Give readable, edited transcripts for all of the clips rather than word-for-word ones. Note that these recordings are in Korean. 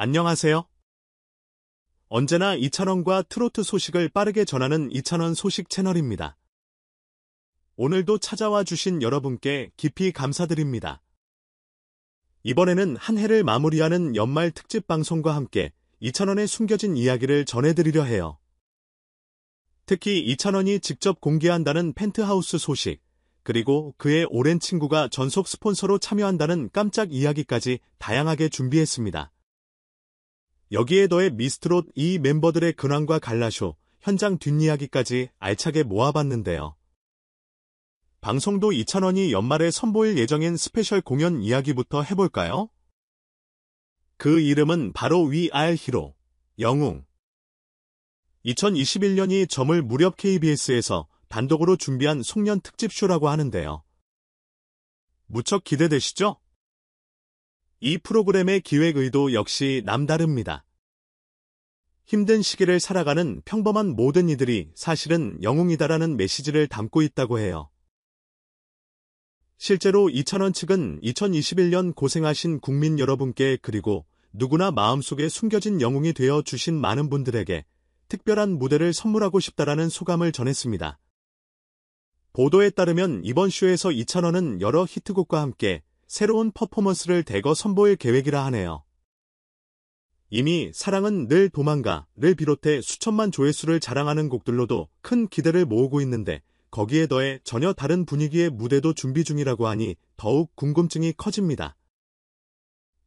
안녕하세요. 언제나 이찬원과 트로트 소식을 빠르게 전하는 이찬원 소식 채널입니다. 오늘도 찾아와 주신 여러분께 깊이 감사드립니다. 이번에는 한 해를 마무리하는 연말 특집 방송과 함께 이찬원의 숨겨진 이야기를 전해드리려 해요. 특히 이찬원이 직접 공개한다는 펜트하우스 소식, 그리고 그의 오랜 친구가 전속 스폰서로 참여한다는 깜짝 이야기까지 다양하게 준비했습니다. 여기에 더해 미스트롯 이 멤버들의 근황과 갈라쇼, 현장 뒷이야기까지 알차게 모아봤는데요. 방송도 이찬원이 연말에 선보일 예정인 스페셜 공연 이야기부터 해볼까요? 그 이름은 바로 We Are Hero, 영웅. 2021년이 저물 무렵 KBS에서 단독으로 준비한 송년 특집쇼라고 하는데요. 무척 기대되시죠? 이 프로그램의 기획 의도 역시 남다릅니다. 힘든 시기를 살아가는 평범한 모든 이들이 사실은 영웅이다라는 메시지를 담고 있다고 해요. 실제로 이찬원 측은 2021년 고생하신 국민 여러분께 그리고 누구나 마음속에 숨겨진 영웅이 되어 주신 많은 분들에게 특별한 무대를 선물하고 싶다라는 소감을 전했습니다. 보도에 따르면 이번 쇼에서 이찬원은 여러 히트곡과 함께 새로운 퍼포먼스를 대거 선보일 계획이라 하네요. 이미 사랑은 늘 도망가를 비롯해 수천만 조회수를 자랑하는 곡들로도 큰 기대를 모으고 있는데 거기에 더해 전혀 다른 분위기의 무대도 준비 중이라고 하니 더욱 궁금증이 커집니다.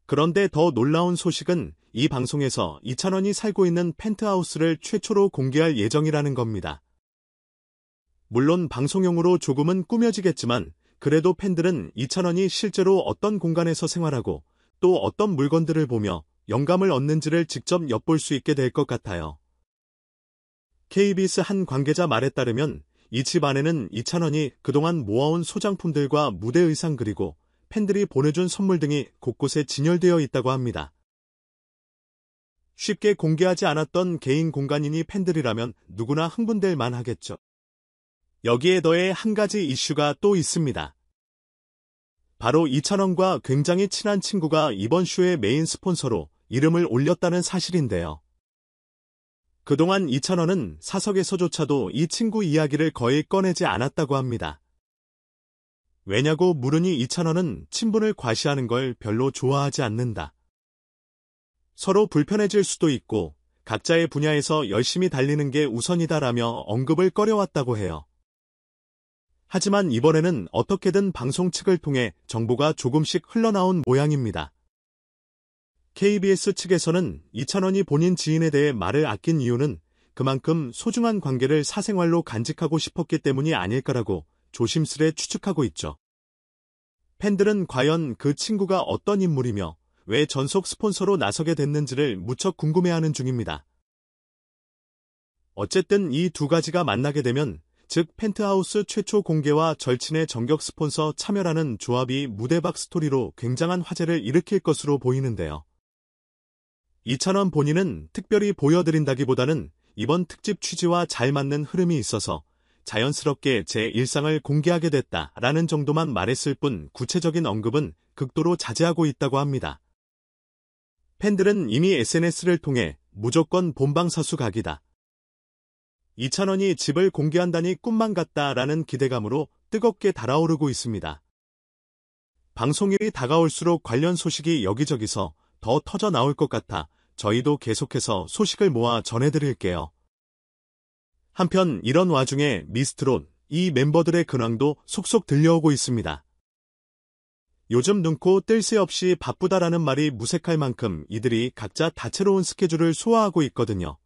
그런데 더 놀라운 소식은 이 방송에서 이찬원이 살고 있는 펜트하우스를 최초로 공개할 예정이라는 겁니다. 물론 방송용으로 조금은 꾸며지겠지만 그래도 팬들은 이찬원이 실제로 어떤 공간에서 생활하고 또 어떤 물건들을 보며 영감을 얻는지를 직접 엿볼 수 있게 될 것 같아요. KBS 한 관계자 말에 따르면 이 집 안에는 이찬원이 그동안 모아온 소장품들과 무대 의상 그리고 팬들이 보내준 선물 등이 곳곳에 진열되어 있다고 합니다. 쉽게 공개하지 않았던 개인 공간이니 팬들이라면 누구나 흥분될 만하겠죠. 여기에 더해 한 가지 이슈가 또 있습니다. 바로 이찬원과 굉장히 친한 친구가 이번 쇼의 메인 스폰서로 이름을 올렸다는 사실인데요. 그동안 이찬원은 사석에서조차도 이 친구 이야기를 거의 꺼내지 않았다고 합니다. 왜냐고 물으니 이찬원은 친분을 과시하는 걸 별로 좋아하지 않는다. 서로 불편해질 수도 있고 각자의 분야에서 열심히 달리는 게 우선이다라며 언급을 꺼려왔다고 해요. 하지만 이번에는 어떻게든 방송 측을 통해 정보가 조금씩 흘러나온 모양입니다. KBS 측에서는 이찬원이 본인 지인에 대해 말을 아낀 이유는 그만큼 소중한 관계를 사생활로 간직하고 싶었기 때문이 아닐까라고 조심스레 추측하고 있죠. 팬들은 과연 그 친구가 어떤 인물이며 왜 전속 스폰서로 나서게 됐는지를 무척 궁금해하는 중입니다. 어쨌든 이 두 가지가 만나게 되면 즉 펜트하우스 최초 공개와 절친의 정격 스폰서 참여라는 조합이 무대박 스토리로 굉장한 화제를 일으킬 것으로 보이는데요. 이찬원 본인은 특별히 보여드린다기보다는 이번 특집 취지와 잘 맞는 흐름이 있어서 자연스럽게 제 일상을 공개하게 됐다라는 정도만 말했을 뿐 구체적인 언급은 극도로 자제하고 있다고 합니다. 팬들은 이미 SNS를 통해 무조건 본방사수 각이다. 이찬원이 집을 공개한다니 꿈만 같다라는 기대감으로 뜨겁게 달아오르고 있습니다. 방송일이 다가올수록 관련 소식이 여기저기서 더 터져 나올 것 같아 저희도 계속해서 소식을 모아 전해드릴게요. 한편 이런 와중에 미스트롯 이 멤버들의 근황도 속속 들려오고 있습니다. 요즘 눈코 뜰 새 없이 바쁘다라는 말이 무색할 만큼 이들이 각자 다채로운 스케줄을 소화하고 있거든요.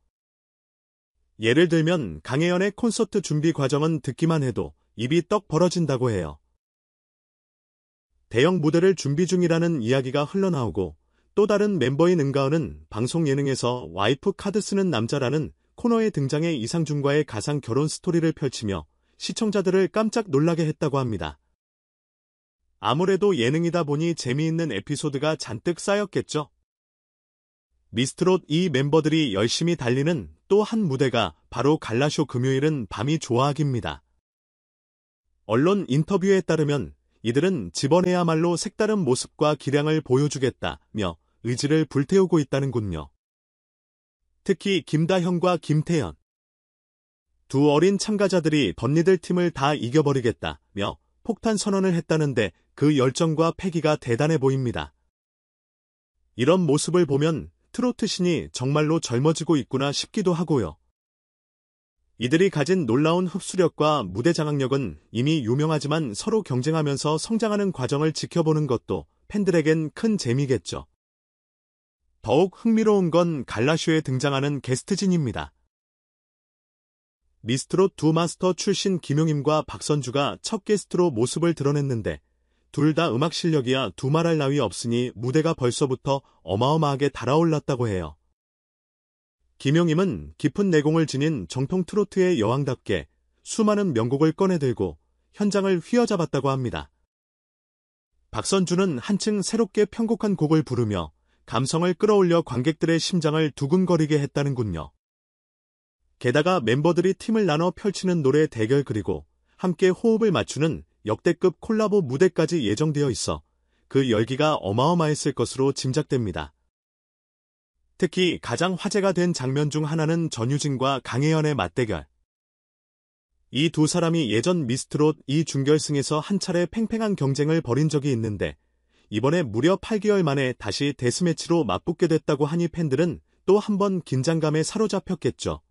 예를 들면 강혜연의 콘서트 준비 과정은 듣기만 해도 입이 떡 벌어진다고 해요. 대형 무대를 준비 중이라는 이야기가 흘러나오고 또 다른 멤버인 은가은은 방송 예능에서 와이프 카드 쓰는 남자라는 코너에 등장해 이상준과의 가상 결혼 스토리를 펼치며 시청자들을 깜짝 놀라게 했다고 합니다. 아무래도 예능이다 보니 재미있는 에피소드가 잔뜩 쌓였겠죠. 미스트롯 이 멤버들이 열심히 달리는 또 한 무대가 바로 갈라쇼 금요일은 밤이 좋아하기입니다. 언론 인터뷰에 따르면 이들은 집원해야말로 색다른 모습과 기량을 보여주겠다며 의지를 불태우고 있다는군요. 특히 김다현과 김태연. 두 어린 참가자들이 덧니들 팀을 다 이겨버리겠다며 폭탄 선언을 했다는데 그 열정과 패기가 대단해 보입니다. 이런 모습을 보면 트로트 신이 정말로 젊어지고 있구나 싶기도 하고요. 이들이 가진 놀라운 흡수력과 무대 장악력은 이미 유명하지만 서로 경쟁하면서 성장하는 과정을 지켜보는 것도 팬들에겐 큰 재미겠죠. 더욱 흥미로운 건 갈라쇼에 등장하는 게스트진입니다. 미스트롯 두 마스터 출신 김용임과 박선주가 첫 게스트로 모습을 드러냈는데 둘 다 음악 실력이야 두말할 나위 없으니 무대가 벌써부터 어마어마하게 달아올랐다고 해요. 김용임은 깊은 내공을 지닌 정통 트로트의 여왕답게 수많은 명곡을 꺼내들고 현장을 휘어잡았다고 합니다. 박선주는 한층 새롭게 편곡한 곡을 부르며 감성을 끌어올려 관객들의 심장을 두근거리게 했다는군요. 게다가 멤버들이 팀을 나눠 펼치는 노래 대결 그리고 함께 호흡을 맞추는 역대급 콜라보 무대까지 예정되어 있어 그 열기가 어마어마했을 것으로 짐작됩니다. 특히 가장 화제가 된 장면 중 하나는 전유진과 강혜연의 맞대결. 이 두 사람이 예전 미스트롯 2 준결승에서 한 차례 팽팽한 경쟁을 벌인 적이 있는데 이번에 무려 8개월 만에 다시 데스매치로 맞붙게 됐다고 하니 팬들은 또 한 번 긴장감에 사로잡혔겠죠.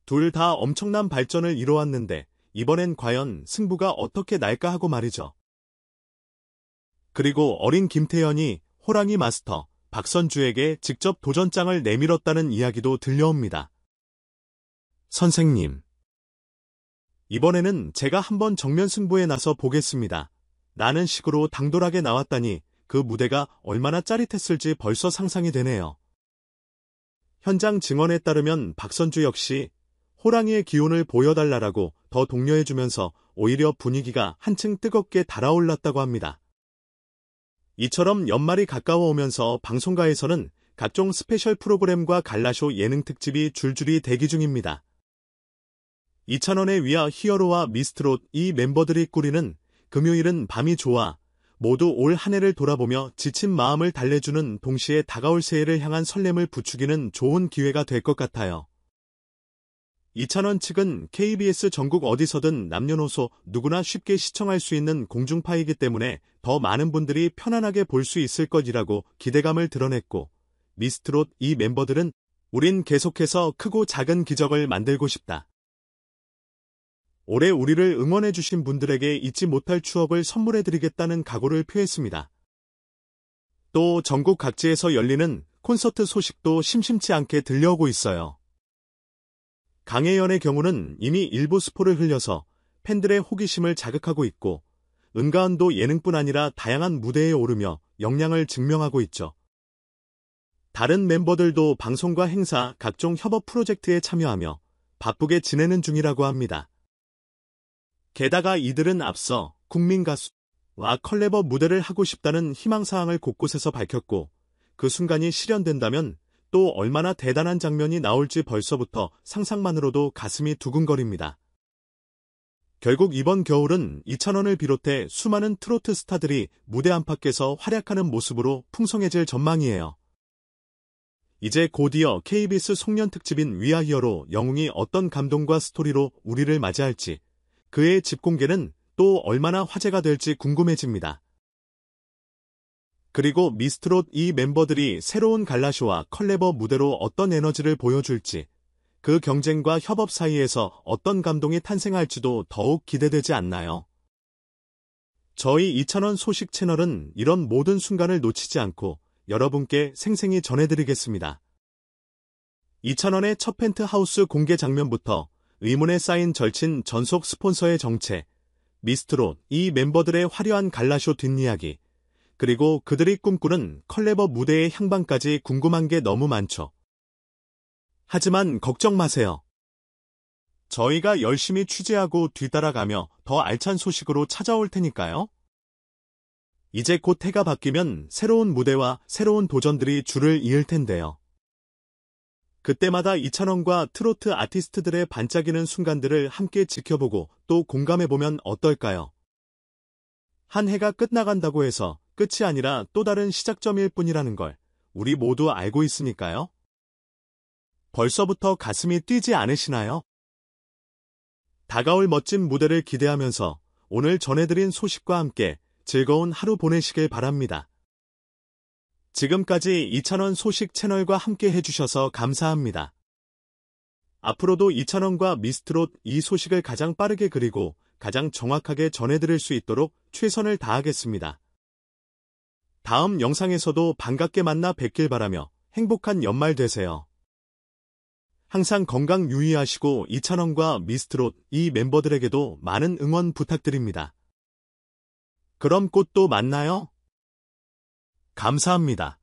둘 다 엄청난 발전을 이뤄왔는데 이번엔 과연 승부가 어떻게 날까 하고 말이죠. 그리고 어린 김태연이 호랑이 마스터 박선주에게 직접 도전장을 내밀었다는 이야기도 들려옵니다. 선생님, 이번에는 제가 한번 정면 승부에 나서 보겠습니다. 라는 식으로 당돌하게 나왔다니 그 무대가 얼마나 짜릿했을지 벌써 상상이 되네요. 현장 증언에 따르면 박선주 역시 호랑이의 기운을 보여달라라고 더 독려해주면서 오히려 분위기가 한층 뜨겁게 달아올랐다고 합니다. 이처럼 연말이 가까워 오면서 방송가에서는 각종 스페셜 프로그램과 갈라쇼 예능 특집이 줄줄이 대기 중입니다. 이찬원의 위아 히어로와 미스트롯 이 멤버들이 꾸리는 금요일은 밤이 좋아 모두 올 한 해를 돌아보며 지친 마음을 달래주는 동시에 다가올 새해를 향한 설렘을 부추기는 좋은 기회가 될 것 같아요. 이찬원 측은 KBS 전국 어디서든 남녀노소 누구나 쉽게 시청할 수 있는 공중파이기 때문에 더 많은 분들이 편안하게 볼 수 있을 것이라고 기대감을 드러냈고 미스트롯 이 멤버들은 우린 계속해서 크고 작은 기적을 만들고 싶다. 올해 우리를 응원해주신 분들에게 잊지 못할 추억을 선물해드리겠다는 각오를 표했습니다. 또 전국 각지에서 열리는 콘서트 소식도 심심치 않게 들려오고 있어요. 강혜연의 경우는 이미 일부 스포를 흘려서 팬들의 호기심을 자극하고 있고 은가은도 예능뿐 아니라 다양한 무대에 오르며 역량을 증명하고 있죠. 다른 멤버들도 방송과 행사, 각종 협업 프로젝트에 참여하며 바쁘게 지내는 중이라고 합니다. 게다가 이들은 앞서 국민 가수와 컬래버 무대를 하고 싶다는 희망사항을 곳곳에서 밝혔고 그 순간이 실현된다면 또 얼마나 대단한 장면이 나올지 벌써부터 상상만으로도 가슴이 두근거립니다. 결국 이번 겨울은 이찬원을 비롯해 수많은 트로트 스타들이 무대 안팎에서 활약하는 모습으로 풍성해질 전망이에요. 이제 곧이어 KBS 송년 특집인 위아 히어로 영웅이 어떤 감동과 스토리로 우리를 맞이할지 그의 집공개는 또 얼마나 화제가 될지 궁금해집니다. 그리고 미스트롯 이 멤버들이 새로운 갈라쇼와 컬래버 무대로 어떤 에너지를 보여줄지 그 경쟁과 협업 사이에서 어떤 감동이 탄생할지도 더욱 기대되지 않나요? 저희 이찬원 소식 채널은 이런 모든 순간을 놓치지 않고 여러분께 생생히 전해드리겠습니다. 이찬원의 첫 펜트하우스 공개 장면부터 의문에 쌓인 절친 전속 스폰서의 정체, 미스트롯 이 멤버들의 화려한 갈라쇼 뒷이야기, 그리고 그들이 꿈꾸는 컬래버 무대의 향방까지 궁금한 게 너무 많죠. 하지만 걱정 마세요. 저희가 열심히 취재하고 뒤따라가며 더 알찬 소식으로 찾아올 테니까요. 이제 곧 해가 바뀌면 새로운 무대와 새로운 도전들이 줄을 이을 텐데요. 그때마다 이찬원과 트로트 아티스트들의 반짝이는 순간들을 함께 지켜보고 또 공감해보면 어떨까요? 한 해가 끝나간다고 해서 끝이 아니라 또 다른 시작점일 뿐이라는 걸 우리 모두 알고 있으니까요. 벌써부터 가슴이 뛰지 않으시나요? 다가올 멋진 무대를 기대하면서 오늘 전해드린 소식과 함께 즐거운 하루 보내시길 바랍니다. 지금까지 이찬원 소식 채널과 함께 해주셔서 감사합니다. 앞으로도 이찬원과 미스트롯 이 소식을 가장 빠르게 그리고 가장 정확하게 전해드릴 수 있도록 최선을 다하겠습니다. 다음 영상에서도 반갑게 만나 뵙길 바라며 행복한 연말 되세요. 항상 건강 유의하시고 이찬원과 미스트롯 이 멤버들에게도 많은 응원 부탁드립니다. 그럼 곧 또 만나요. 감사합니다.